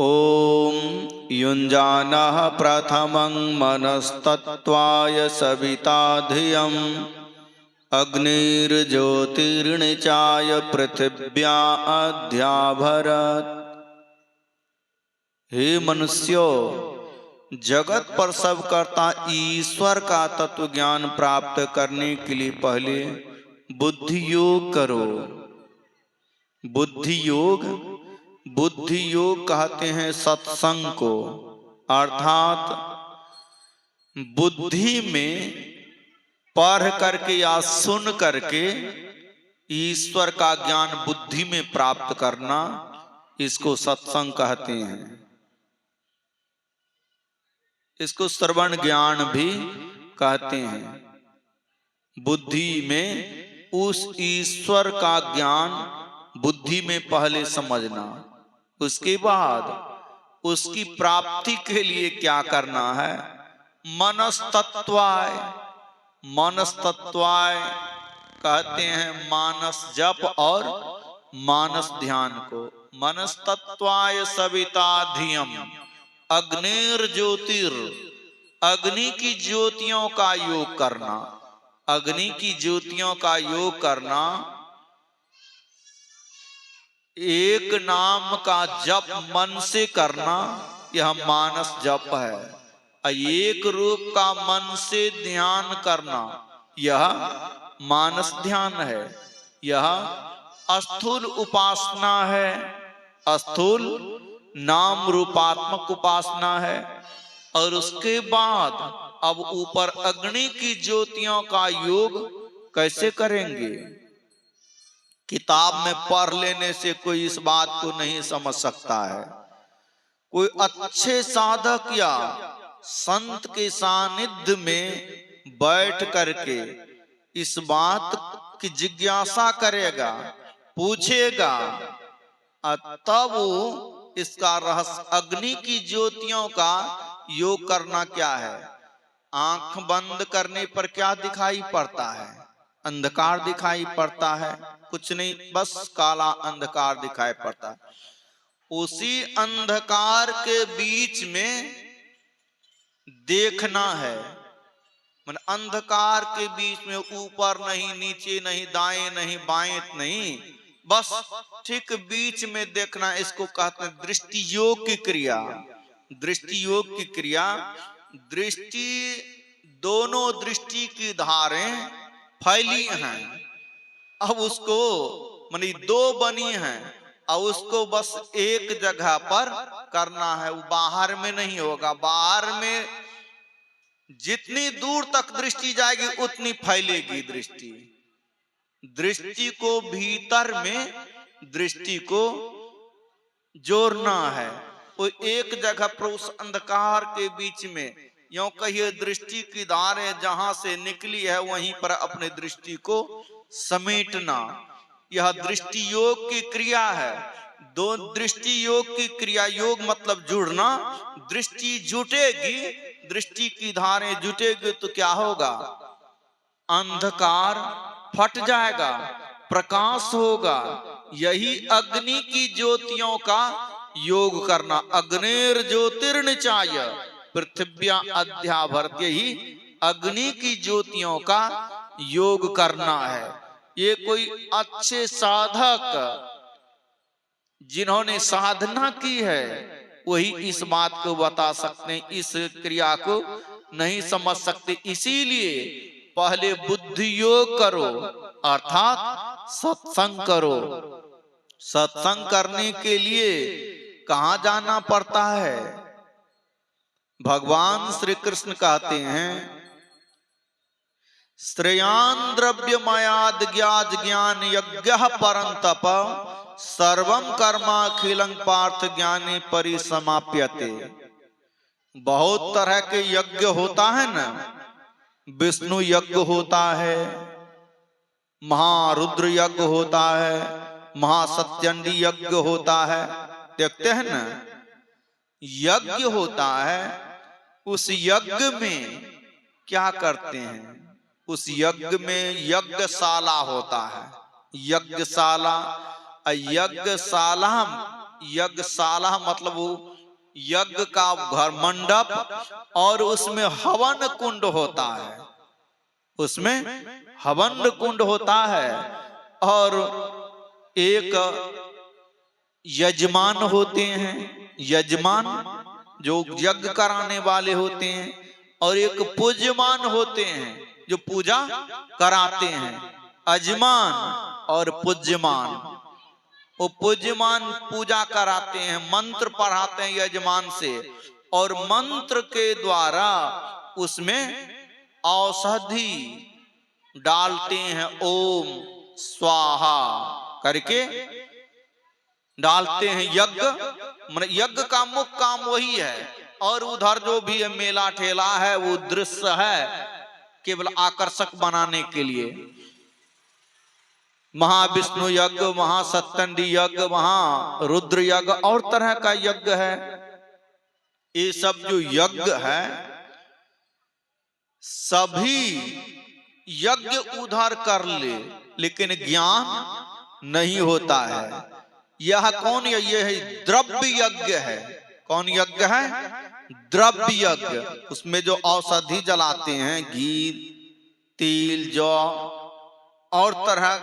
ॐ युञ्जानः प्रथमं मनस्तत्त्वाय सविता धियम् अग्निर्ज्योतिर्निचाय पृथिव्या अध्याभरत्। हे मनुष्यों, जगत पर सब करता ईश्वर का तत्व ज्ञान प्राप्त करने के लिए पहले बुद्धि योग करो। बुद्धि योग कहते हैं सत्संग को, अर्थात बुद्धि में पढ़ करके या सुन करके ईश्वर का ज्ञान बुद्धि में प्राप्त करना, इसको सत्संग कहते हैं। इसको श्रवण ज्ञान भी कहते हैं। बुद्धि में उस ईश्वर का ज्ञान बुद्धि में पहले समझना, उसके बाद उसकी प्राप्ति के लिए क्या करना है? मनस्तत्वाय। मनस्तत्वाय कहते हैं मानस जप और मानस ध्यान को। मनस्तत्वाय सविता धियम अग्निर्ज्योतिर, अग्नि की ज्योतियों का योग करना। अग्नि की ज्योतियों का योग करना एक नाम का जप मन से करना, यह मानस जप है। एक रूप का मन से ध्यान करना, यह मानस ध्यान है। यह स्थूल उपासना है, स्थूल नाम रूपात्मक उपासना है। और उसके बाद अब ऊपर अग्नि की ज्योतियों का योग कैसे करेंगे? किताब में पढ़ लेने से कोई इस बात को नहीं समझ सकता है। कोई अच्छे साधक या संत के सानिध्य में बैठ करके इस बात की जिज्ञासा करेगा, पूछेगा, तब इसका रहस्य। अग्नि की ज्योतियों का योग करना क्या है? आंख बंद करने पर क्या दिखाई पड़ता है? अंधकार दिखाई पड़ता है, कुछ नहीं, बस काला अंधकार दिखाई पड़ता है। उसी अंधकार के बीच में देखना है। मन अंधकार के बीच में ऊपर नहीं, नीचे नहीं, दाएं नहीं, बाएं नहीं, बस ठीक बीच में देखना। इसको कहते हैं दृष्टि योग की क्रिया। दृष्टि योग की क्रिया, दृष्टि, दोनों दृष्टि की धारें फैली हैं। अब उसको मानी दो बनी हैं, और उसको बस एक जगह पर करना है, वो बाहर में नहीं होगा। बाहर में जितनी दूर तक दृष्टि जाएगी उतनी फैलेगी दृष्टि। दृष्टि को भीतर में दृष्टि को जोड़ना है। वो एक जगह पर उस अंधकार के बीच में, यूं कहिए दृष्टि की धारें जहां से निकली है वहीं पर अपने दृष्टि को समेटना, यह दृष्टि योग की क्रिया है। दो दृष्टि योग की क्रिया, योग मतलब जुड़ना। दृष्टि जुटेगी, दृष्टि की धारें जुटेगी तो क्या होगा? अंधकार फट जाएगा, प्रकाश होगा। यही अग्नि की ज्योतियों का योग करना। अग्निर्ज्योतिर्निचाय पृथिव्या अध्याभरत, यही अग्नि की ज्योतियों का योग करना है। ये कोई अच्छे साधक जिन्होंने साधना की है वही इस बात को बता सकते हैं, इस क्रिया को नहीं समझ सकते। इसीलिए पहले बुद्धि योग करो, अर्थात सत्संग करो। सत्संग करने के लिए कहां जाना पड़ता है? भगवान श्री कृष्ण कहते हैं, श्रेयान द्रव्यमयाद ज्ञान यज्ञः परंतप सर्वं कर्माखिलं पार्थ ज्ञाने परिसमाप्यते। बहुत तरह के यज्ञ होता है ना। विष्णु यज्ञ होता है, महारुद्र यज्ञ होता है, महासत्यंडी यज्ञ होता है, देखते हैं ना। यज्ञ होता है, उस यज्ञ में क्या करते हैं? उस यज्ञ में यज्ञशाला होता है। यज्ञशाला, यज्ञशाला मतलब वो यज्ञ का घर मंडप और उसमें हवन कुंड होता है, उसमें हवन कुंड होता है और एक यजमान होते हैं, यजमान जो यज्ञ कराने वाले होते हैं, और एक पूज्यमान होते हैं जो पूजा कराते हैं। अजमान और पूज्यमान, वो पूज्यमान पूजा कराते हैं, मंत्र पढ़ाते हैं यजमान से, और मंत्र के द्वारा उसमें औषधि डालते हैं, ओम स्वाहा करके डालते हैं। यज्ञ का मुख्य काम वही है। और उधर जो भी मेला ठेला है वो दृश्य है केवल आकर्षक बनाने के लिए। महाविष्णु यज्ञ, महासत्यंडी यज्ञ, महारुद्र यज्ञ और तरह का यज्ञ है। ये सब जो यज्ञ है सभी यज्ञ उधर कर ले, लेकिन ज्ञान नहीं होता है। यह कौन है? यह है द्रव्य यज्ञ है। कौन यज्ञ है? द्रव्य यज्ञ। उसमें जो औषधि जलाते हैं, घी, तिल, जौ और तरह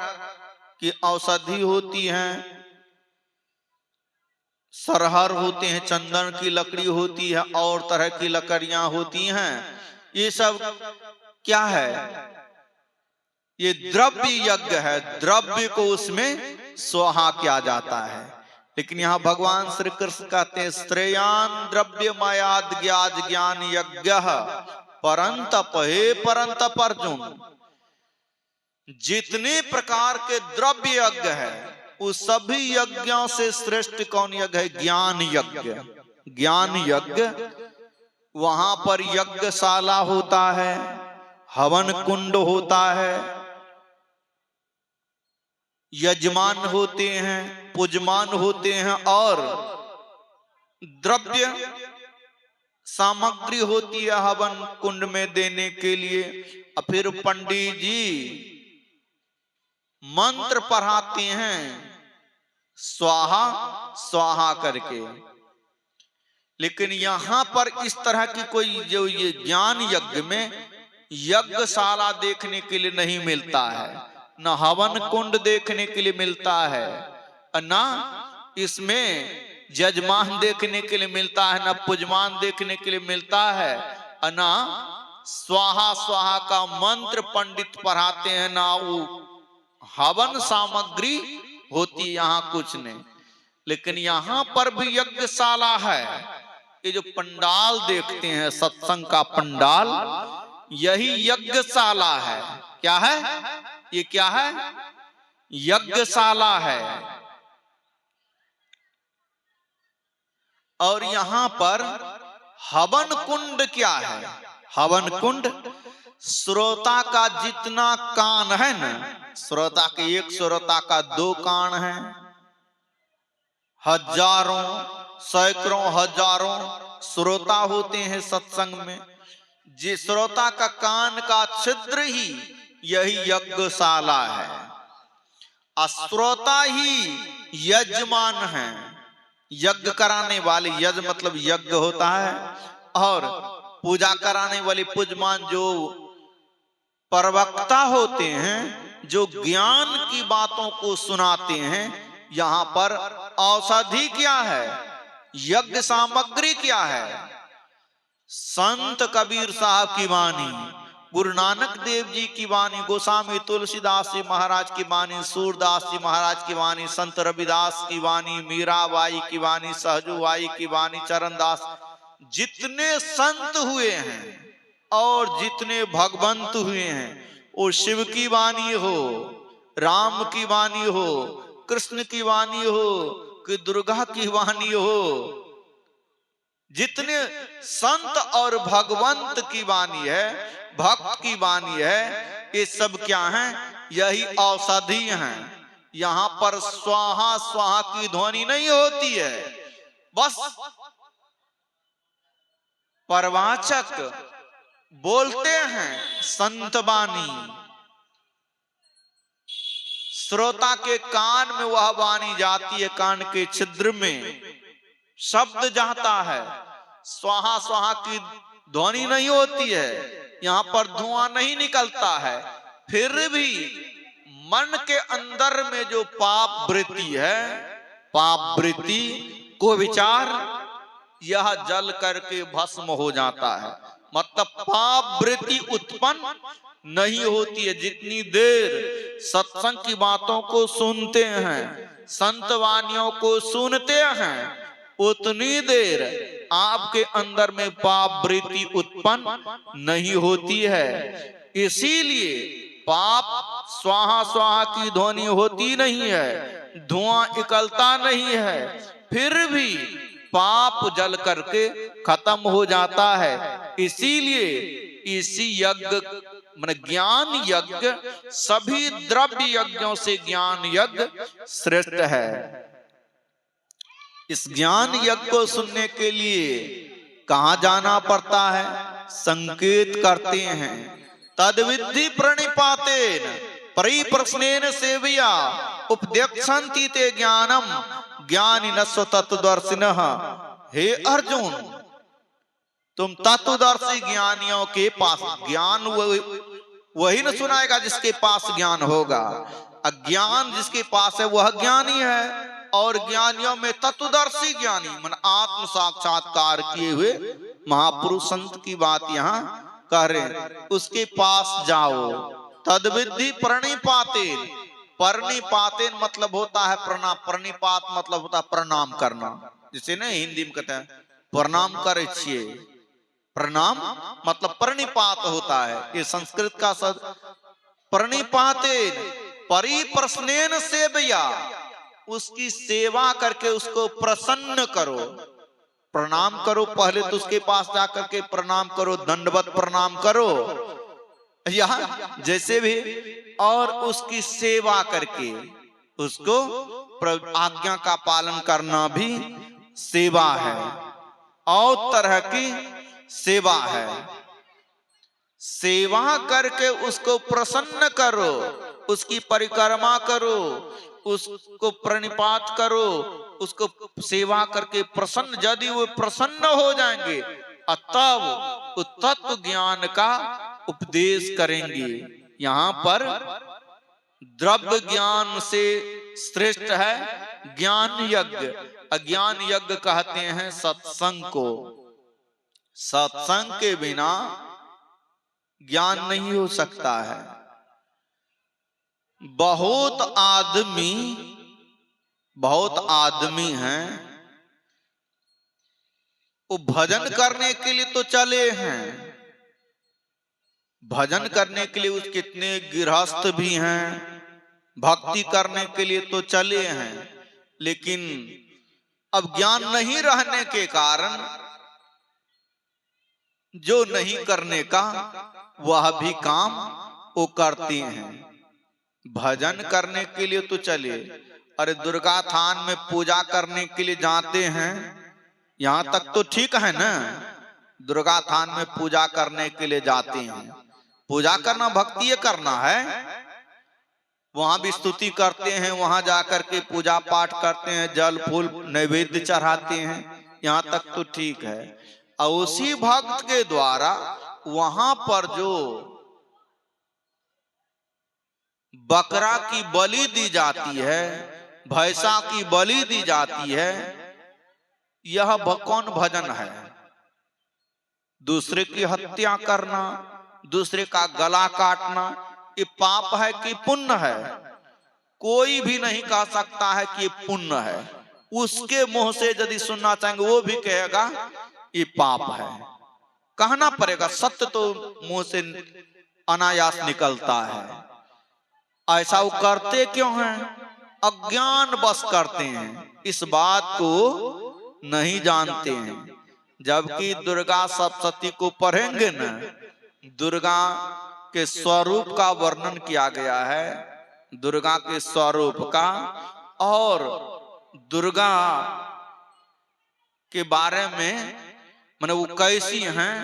की औषधि होती हैं, सरहर होते हैं, चंदन की लकड़ी होती है और तरह की लकड़ियां होती हैं। ये सब क्या है? ये द्रव्य यज्ञ है। द्रव्य को उसमें स्वाहा किया जाता है। लेकिन यहाँ भगवान श्री कृष्ण कहते हैं श्रेयान द्रव्य मायाद ज्ञान यज्ञ परंतप, हे परंतप अर्जुन, जितने प्रकार के द्रव्य यज्ञ है उस सभी यज्ञों से श्रेष्ठ कौन यज्ञ है? ज्ञान यज्ञ। ज्ञान यज्ञ, वहां पर यज्ञशाला होता है, हवन कुंड होता है, यजमान होते हैं, पूजमान होते हैं और द्रव्य सामग्री होती है हवन कुंड में देने के लिए। और फिर पंडित जी मंत्र पढ़ाते हैं स्वाहा स्वाहा करके। लेकिन यहां पर इस तरह की कोई जो ये ज्ञान यज्ञ में यज्ञशाला देखने के लिए नहीं मिलता है, न हवन कुंड देखने के लिए मिलता है, न इसमें यजमान देखने के लिए मिलता है, न पूजमान देखने के लिए मिलता है, न स्वाहा स्वाहा का मंत्र पंडित पढ़ाते हैं, ना वो हवन सामग्री होती, यहाँ कुछ नहीं। लेकिन यहाँ पर भी यज्ञशाला है। ये जो पंडाल देखते हैं सत्संग का पंडाल, यही यज्ञशाला है। क्या है ये? क्या है? यज्ञशाला है। और यहाँ पर हवन कुंड क्या है? हवन कुंड श्रोता का जितना कान है ना, श्रोता के एक श्रोता का 2 कान है, हजारों सैकड़ों हजारों श्रोता होते हैं सत्संग में। जिस श्रोता का कान का छिद्र ही यही यज्ञशाला है। श्रोता ही यजमान है, यज्ञ कराने वाले। यज्ञ मतलब यज्ञ होता है, और पूजा कराने वाले पूजमान जो प्रवक्ता होते हैं, जो ज्ञान की बातों को सुनाते हैं। यहाँ पर औषधि क्या है? यज्ञ सामग्री क्या है? संत कबीर साहब की वाणी, गुरु नानक देव जी की वाणी, गोस्वामी तुलसीदास जी महाराज की वाणी, सूरदास जी महाराज की वाणी, संत रविदास की वाणी, मीराबाई की वाणी, सहजूबाई की वाणी, चरणदास, जितने संत हुए हैं और जितने भगवंत हुए हैं, वो शिव की वाणी हो, राम की वाणी हो, कृष्ण की वाणी हो कि दुर्गा की वाणी हो, जितने संत और भगवंत की वाणी है, भक्त की वाणी है, ये सब क्या है? यही औषधि हैं। यहाँ पर स्वाहा स्वाहा की ध्वनि नहीं होती है, बस प्रवाचक बोलते हैं संत वाणी, श्रोता के कान में वह वाणी जाती है, कान के छिद्र में, शब्द जाता है, स्वाहा स्वाहा की ध्वनि नहीं होती है, यहाँ पर धुआं नहीं निकलता है, फिर भी मन के अंदर में जो पाप वृत्ति है, पाप वृत्ति को विचार, यह जल करके भस्म हो जाता है। मतलब पाप वृत्ति उत्पन्न नहीं होती है। जितनी देर सत्संग की बातों को सुनते हैं, संत वाणियों को सुनते हैं, उतनी देर आपके अंदर में पाप वृत्ति उत्पन्न नहीं होती है। इसीलिए पाप स्वाहा स्वाहा की ध्वनि होती नहीं है, धुआं निकलता नहीं है, फिर भी पाप जल करके खत्म हो जाता है। इसीलिए इसी यज्ञ माने ज्ञान यज्ञ सभी द्रव्य यज्ञों से ज्ञान यज्ञ श्रेष्ठ है। इस ज्ञान यज्ञ को सुनने के लिए कहां जाना पड़ता है? संकेत करते हैं। तद्विद्धि प्रणिपातेन परिप्रश्नेन सेवया उपदेक्षन्ति ते ज्ञानम ज्ञानिनस्व तत्वदर्शिनः। हे अर्जुन, तुम तत्वदर्शी ज्ञानियों के पास, ज्ञान वही न सुनाएगा जिसके पास ज्ञान होगा। अज्ञान जिसके पास है वह ज्ञानी है, और ज्ञानियों में तत्वदर्शी ज्ञानी मन आत्म साक्षात्कार किए हुए महापुरुष संत की बात यहाँ कह रहे, उसके पास जाओ। तद्विद्धि प्रणिपातेन, प्रणिपातेन मतलब होता है प्रणाम, प्रणिपात मतलब होता है प्रणाम करना, जिसे ना हिंदी में कहते हैं प्रणाम करे छिए। प्रणाम मतलब प्रणिपात होता है, ये संस्कृत का शब्द। प्रणिपातेन परिप्रश्नेन सेवया, उसकी सेवा करके उसको प्रसन्न करो। प्रणाम करो, पहले तो उसके पास जाकर के प्रणाम करो, दंडवत प्रणाम करो यहाँ जैसे भी, और उसकी सेवा करके उसको आज्ञा का पालन करना भी सेवा है, और तरह की सेवा है। सेवा करके उसको प्रसन्न करो, उसकी परिक्रमा करो, उसको प्रणिपात करो, उसको सेवा करके प्रसन्न, यदि वो प्रसन्न हो जाएंगे तब तत्व ज्ञान का उपदेश करेंगे। यहाँ पर द्रव्य ज्ञान से श्रेष्ठ है ज्ञान यज्ञ। अज्ञान यज्ञ कहते हैं सत्संग को। सत्संग के बिना ज्ञान नहीं हो सकता है। बहुत आदमी हैं, वो भजन करने के लिए तो चले हैं, भजन करने के लिए उस कितने गृहस्थ भी हैं, भक्ति करने के लिए तो चले हैं, लेकिन अब ज्ञान नहीं रहने के कारण जो नहीं करने का वह भी काम वो करते हैं। भजन करने के लिए तो चले, अरे दुर्गा थान में पूजा करने के लिए जाते हैं, यहाँ तक तो ठीक है ना, दुर्गा थान में पूजा करने के लिए जाते हैं, पूजा करना भक्ति करना है, वहां भी स्तुति करते हैं, वहां जाकर के पूजा पाठ करते हैं, जल फूल नैवेद्य चढ़ाते हैं, यहाँ तक तो ठीक है। और उसी भक्त के द्वारा वहां पर जो बकरा की बलि दी जाती है, भैंसा की बलि दी जाती है, यह कौन भजन है? दूसरे की हत्या करना, दूसरे का गला काटना, ये पाप है कि पुण्य है? कोई भी नहीं कह सकता है कि ये पुण्य है। उसके मुंह से यदि सुनना चाहेंगे वो भी कहेगा ये पाप है। कहना पड़ेगा, सत्य तो मुंह से अनायास निकलता है। ऐसा वो करते क्यों हैं? अज्ञान बस करते हैं, इस बात को नहीं जानते हैं। जबकि दुर्गा सप्तशती को पढ़ेंगे न, दुर्गा के स्वरूप का वर्णन किया गया है, दुर्गा के स्वरूप का, और दुर्गा के बारे में माने वो कैसी हैं।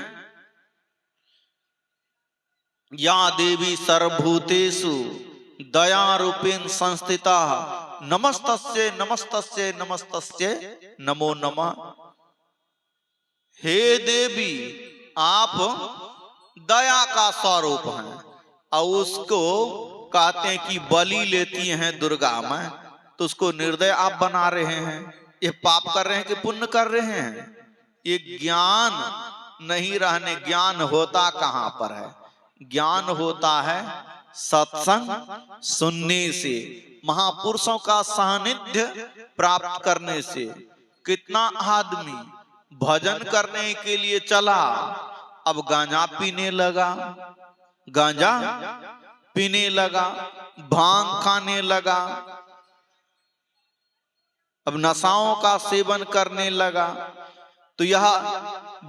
या देवी सर्वभूतेषु दया रूपेण संस्थिता नमस्तस्ये नमस्तस्ये नमस्तस्ये नमो नमः। हे देवी, आप दया का स्वरूप हैं और उसको कहते हैं कि बलि लेती हैं दुर्गा मां, तो उसको निर्दय आप बना रहे हैं। ये पाप कर रहे हैं कि पुण्य कर रहे हैं? ये ज्ञान नहीं रहने, ज्ञान होता कहां पर है? ज्ञान होता है सत्संग सुनने से, महापुरुषों का सानिध्य प्राप्त करने से। कितना आदमी भजन करने के लिए चला, अब गांजा पीने लगा, गांजा पीने लगा, भांग खाने लगा, अब नशाओं का सेवन करने लगा। तो यह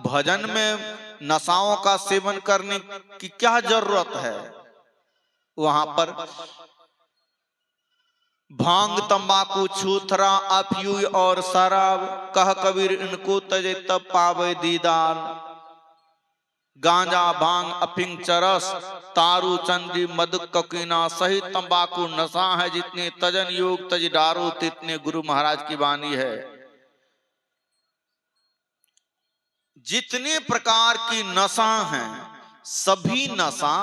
भजन में नशाओं का सेवन करने की क्या जरूरत है? वहां पर भांग तंबाकू छूथरा अफयूय और शराब, कह कबीर इनको तजे तब पावे दीदार। गांजा भांग अफीम चरस तारू चंदी मद ककीना, सही तंबाकू नशा है जितने, तजन योग तज डारो तितने, गुरु महाराज की वाणी है। जितने प्रकार की नशा हैं, सभी नशा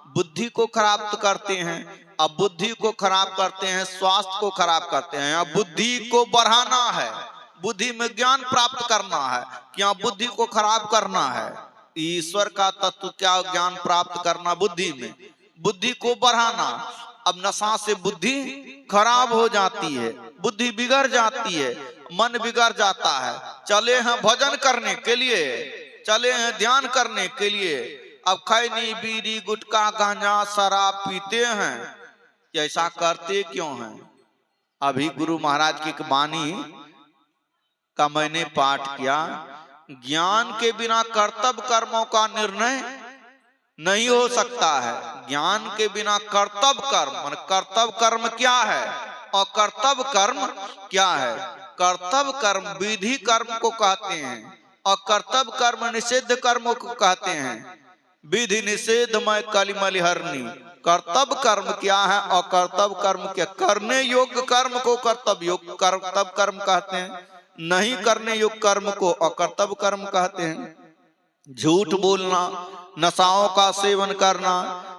बुद्धि को खराब करते हैं। अब बुद्धि को खराब करते हैं, स्वास्थ्य को खराब करते हैं। अब बुद्धि को बढ़ाना है, बुद्धि में ज्ञान प्राप्त करना है, क्या बुद्धि को खराब करना है? ईश्वर का तत्व क्या ज्ञान प्राप्त करना बुद्धि में, बुद्धि को बढ़ाना। अब नशा से बुद्धि खराब हो जाती है, बुद्धि बिगड़ जाती है, मन बिगड़ जाता है। चले हैं भजन करने के लिए, चले हैं ध्यान करने के लिए, अब खैनी बीड़ी गुटखा गांजा शराब पीते हैं। ऐसा करते क्यों हैं? अभी गुरु महाराज की वाणी का मैंने पाठ किया, ज्ञान के बिना कर्तव्य कर्मों का निर्णय नहीं हो सकता है। ज्ञान के बिना कर्तव्य कर्म, कर्तव्य कर्म क्या है और कर्तव्य कर्म क्या है? कर्तव्य कर्म विधि कर्म को कहते हैं और कर्तव्य कर्म निषिद्ध कर्मों को कहते हैं। विधि निषेध में कलिमलि हरनी, कर्तव्य कर्म क्या है और कर्तव्य कर्म क्या? करने योग्य कर्म को कर्तव्य कर्म कहते हैं, नहीं करने योग्य कर्म को अकर्तव्य कर्म कहते हैं। झूठ बोलना, नशाओं का सेवन करना,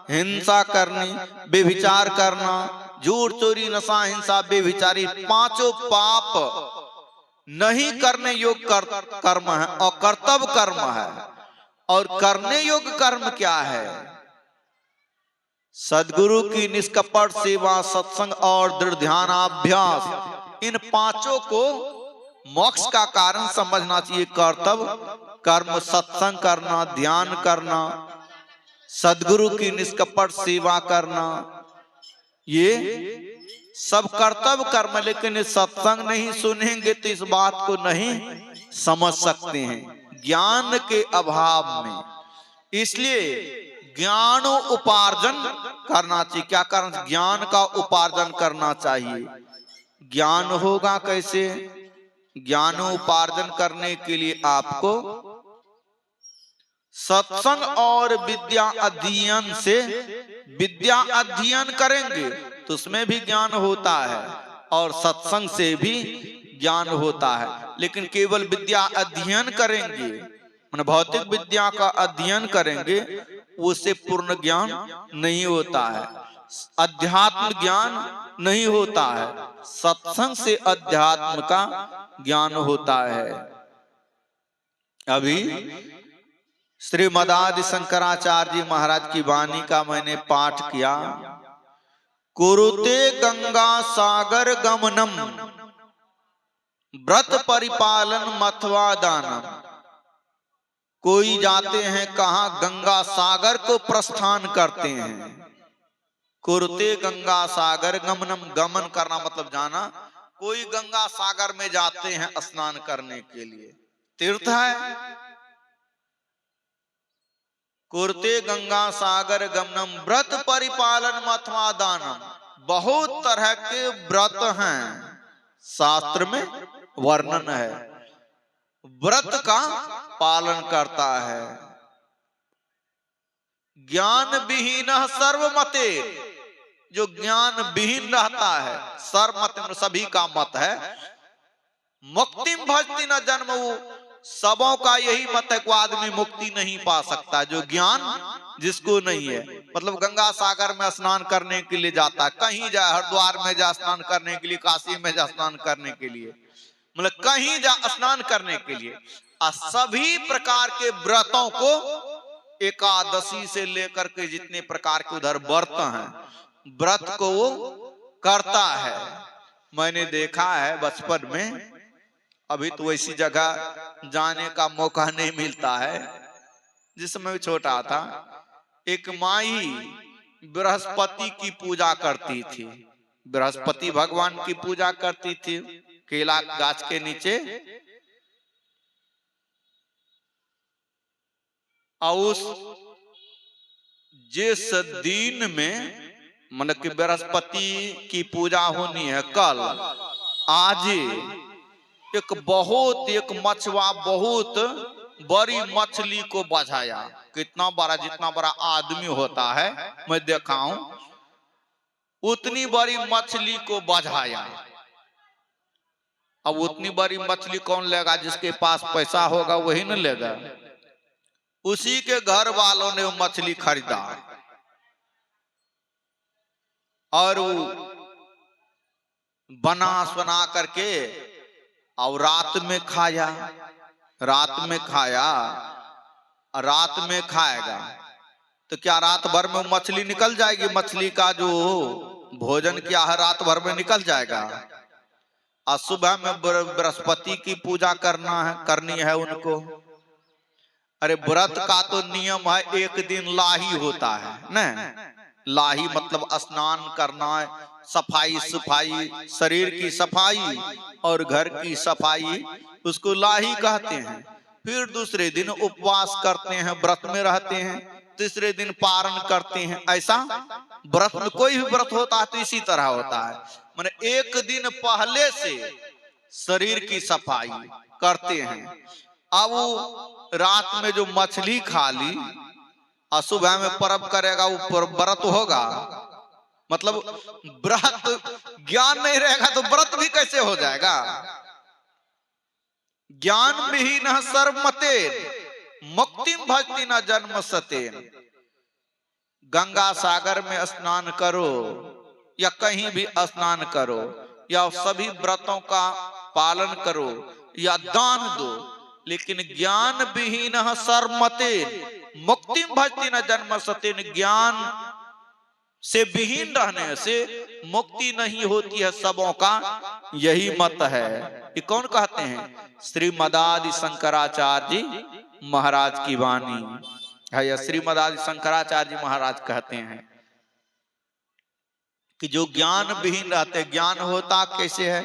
हिंसा करनी, बेविचार करना, झूठ चोरी नशा हिंसा बेविचारी, पांचों पाप नहीं करने योग्य कर्म है और कर्तव्य कर्म है। और करने योग्य कर्म क्या है? सदगुरु की निष्कपट सेवा, सत्संग और दृढ़ ध्यानाभ्यास, इन पांचों को मोक्ष का कारण समझना चाहिए। कर्तव्य कर्म, सत्संग करना, ध्यान करना, सदगुरु की निष्कपट सेवा करना, ये सब कर्तव्य कर्म। लेकिन सत्संग नहीं सुनेंगे तो इस बात को नहीं समझ सकते हैं, ज्ञान के अभाव में। इसलिए ज्ञान उपार्जन करना चाहिए। क्या करना? ज्ञान का उपार्जन करना चाहिए। ज्ञान होगा कैसे? ज्ञान उपार्जन करने के लिए आपको सत्संग और विद्या अध्ययन से, विद्या अध्ययन करेंगे तो उसमें भी ज्ञान होता है और सत्संग से भी ज्ञान होता है। लेकिन केवल विद्या अध्ययन करेंगे, भौतिक विद्या का अध्ययन करेंगे, उससे पूर्ण ज्ञान नहीं होता है, अध्यात्म ज्ञान नहीं होता है। सत्संग से अध्यात्म का ज्ञान होता है। अभी श्रीमदादि शंकराचार्य जी महाराज की वाणी का मैंने पाठ किया। कुरुते गंगा सागर गमनम, व्रत परिपालन मथवा दानम। कोई जाते हैं कहां? गंगा सागर को प्रस्थान करते हैं। कुरुते गंगा सागर गमनम, गमन करना मतलब जाना। कोई गंगा सागर में जाते हैं स्नान करने के लिए, तीर्थ है। कुरुते गंगा सागर गमनम, व्रत परिपालन मथवा दानम। बहुत तरह के व्रत हैं, शास्त्र में वर्णन है। व्रत का पालन करता है। ज्ञान विहीन सर्वमते, जो ज्ञान विहीन रहता है, सर्वमत सभी का मत है, मुक्तिम भजति न जन्म, सबों का यही मत है कि आदमी मुक्ति नहीं पा सकता जो ज्ञान जिसको नहीं है। मतलब गंगा सागर में स्नान करने के लिए जाता है, कहीं जाए, हरिद्वार में जा स्नान करने के लिए, काशी में जा स्नान करने के लिए, मतलब कहीं जा स्नान करने के लिए, और सभी प्रकार के व्रतों को, एकादशी से लेकर के जितने प्रकार के उधर व्रत हैं, व्रत को वो करता है। मैंने देखा है बचपन में, अभी तो वैसी जगह जाने का मौका नहीं मिलता है, जिस समय छोटा था, एक माई बृहस्पति की पूजा करती थी, बृहस्पति भगवान की पूजा करती थी केला गाछ के नीचे, और उस जिस दिन में मतलब कि बृहस्पति की पूजा होनी है कल, आज एक मछुआ बहुत बड़ी मछली को बझाया, कितना बड़ा, जितना बड़ा आदमी होता है मैं देखा हूं, उतनी बड़ी मछली को बझाया। अब उतनी बड़ी मछली कौन लेगा, जिसके पास पैसा होगा वही न लेगा। उसी के घर वालों ने वो मछली खरीदा और बना सुना करके और रात में खाया, रात में खाएगा तो क्या रात भर में मछली निकल जाएगी, मछली का जो भोजन किया है रात भर में निकल जाएगा। और सुबह में बृहस्पति की पूजा करनी है उनको। अरे व्रत का तो नियम है, एक दिन लाही होता है न, लाही मतलब स्नान करना, सफाई सफाई, शरीर की सफाई और घर की सफाई, उसको लाही कहते हैं। फिर दूसरे दिन उपवास करते हैं, व्रत में रहते हैं, तीसरे दिन पारण करते हैं। ऐसा व्रत में कोई भी व्रत होता है तो इसी तरह होता है, माने एक दिन पहले से शरीर की सफाई करते हैं। अब रात में जो मछली खा ली और सुबह में पर्व करेगा, वो व्रत होगा? मतलब व्रत ज्ञान नहीं रहेगा तो व्रत भी कैसे हो जाएगा? ज्ञान विहीन सर्वमतेन मुक्तिम भजति न जन्म सतेन। गंगा सागर में स्नान करो या कहीं भी स्नान करो या सभी व्रतों का पालन करो या दान दो, लेकिन ज्ञान विहीन सर्वमतेन मुक्तिम भजति न जन्म सतेन, ज्ञान से विहीन रहने से मुक्ति नहीं होती है सबों का यही मत है। ये कौन कहते हैं? श्रीमदादि शंकराचार्य जी महाराज की वाणी है। या श्रीमदादि शंकराचार्य जी महाराज कहते हैं कि जो ज्ञान विहीन रहते, ज्ञान होता कैसे है?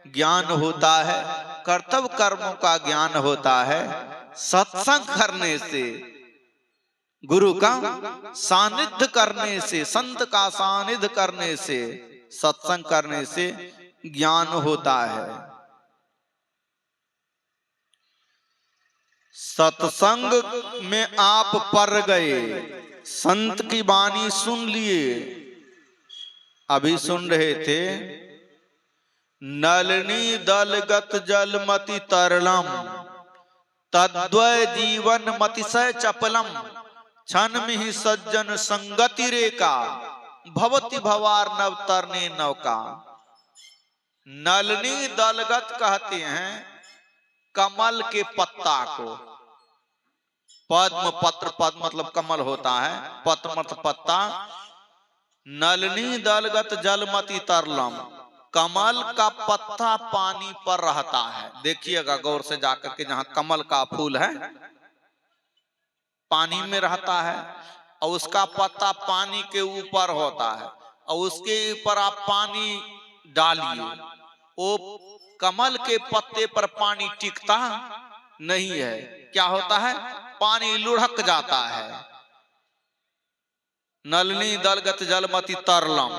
ज्ञान होता है कर्तव्य कर्मों का ज्ञान होता है, सत्संग करने से, गुरु का सानिध्य करने से, संत का सानिध्य करने से, सत्संग करने से ज्ञान होता है। सत्संग में आप पर गए, संत की वाणी सुन लिए, अभी सुन रहे थे, नलिनी दलगत जलमति तरलम तद्वय जीवन मतिशय चपलम क्षण में ही सज्जन संगति रेका भवति भवार नव तरने नौका। नलिनी दलगत कहते हैं कमल के पत्ता को, पद्म पत्र, पद्म मतलब कमल होता है, पत्र मतलब पत्ता। नलिनी दलगत जलमति तरलम, कमल का पत्ता पानी पर रहता है। देखिएगा गौर से जाकर के, जहां कमल का फूल है पानी में रहता है और उसका पत्ता पानी के ऊपर होता है और उसके ऊपर आप पानी डालिए, वो कमल के पत्ते पर पानी टिकता नहीं है, क्या होता है? पानी लुढ़क जाता है। नलिनी दलगत जलमति तरलम,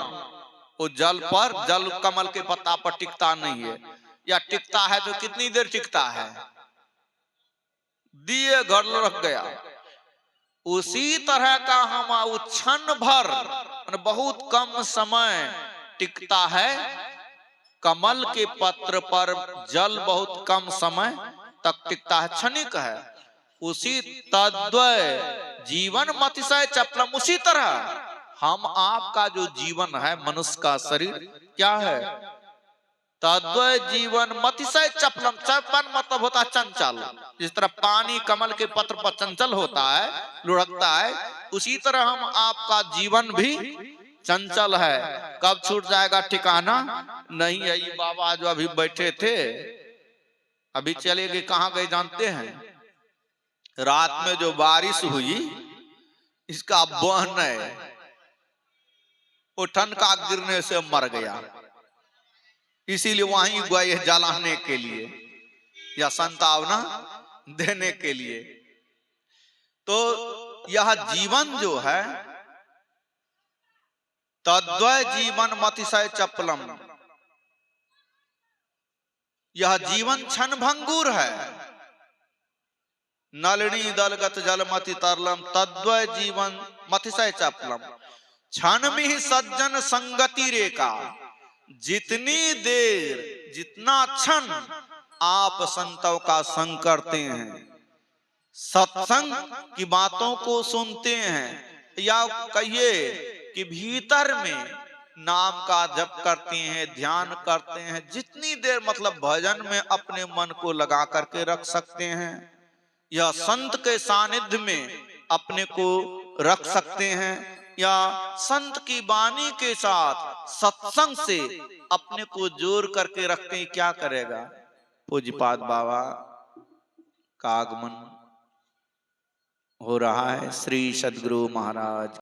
वो जल पर, जल कमल के पत्ता पर टिकता नहीं है, या टिकता है तो कितनी देर टिकता है? दिए घर लुढ़क गया। उसी तरह का हम क्षण भर बहुत कम समय टिकता है। कमल के पत्र पर जल बहुत कम समय तक टिकता है, क्षणिक है। उसी तद्वय जीवन मतिशय चपलम, उसी तरह हम आपका जो जीवन है, मनुष्य का शरीर क्या है, तद्वय जीवन मतिशय चपलम। चपल मतलब होता है चंचल। जिस तरह पानी कमल के पत्र पर चंचल होता है, लुढ़कता है, उसी तरह हम आपका जीवन भी चंचल है। कब छूट जाएगा ठिकाना नहीं है। ये बाबा जो अभी बैठे थे, अभी चले गए, कहाँ गए जानते हैं? रात में जो बारिश हुई, इसका बहन है, वो ठनका गिरने से मर गया। इसीलिए वहीं गए जलाने के लिए या संतावना देने के लिए। तो यह जीवन जो है, तद्वय जीवन मतिशय चपलम, यह जीवन क्षण भंगुर है। नलिनी दलगत जलमति तरलम, तद्वय जीवन मतिशय चपलम। क्षण में ही सज्जन संगति रेखा, जितनी देर, जितना क्षण आप संतों का संग करते हैं, सत्संग की बातों को सुनते हैं, या कहिए कि भीतर में नाम का जप करते हैं, ध्यान करते हैं, जितनी देर मतलब भजन में अपने मन को लगा करके रख सकते हैं, या संत के सानिध्य में अपने को रख सकते हैं, या संत की वाणी के साथ सत्संग से अपने को जोड़ करके रखते हैं, क्या करेगा? पूज्यपाद बाबा का आगमन हो रहा है। श्री सद्गुरु महाराज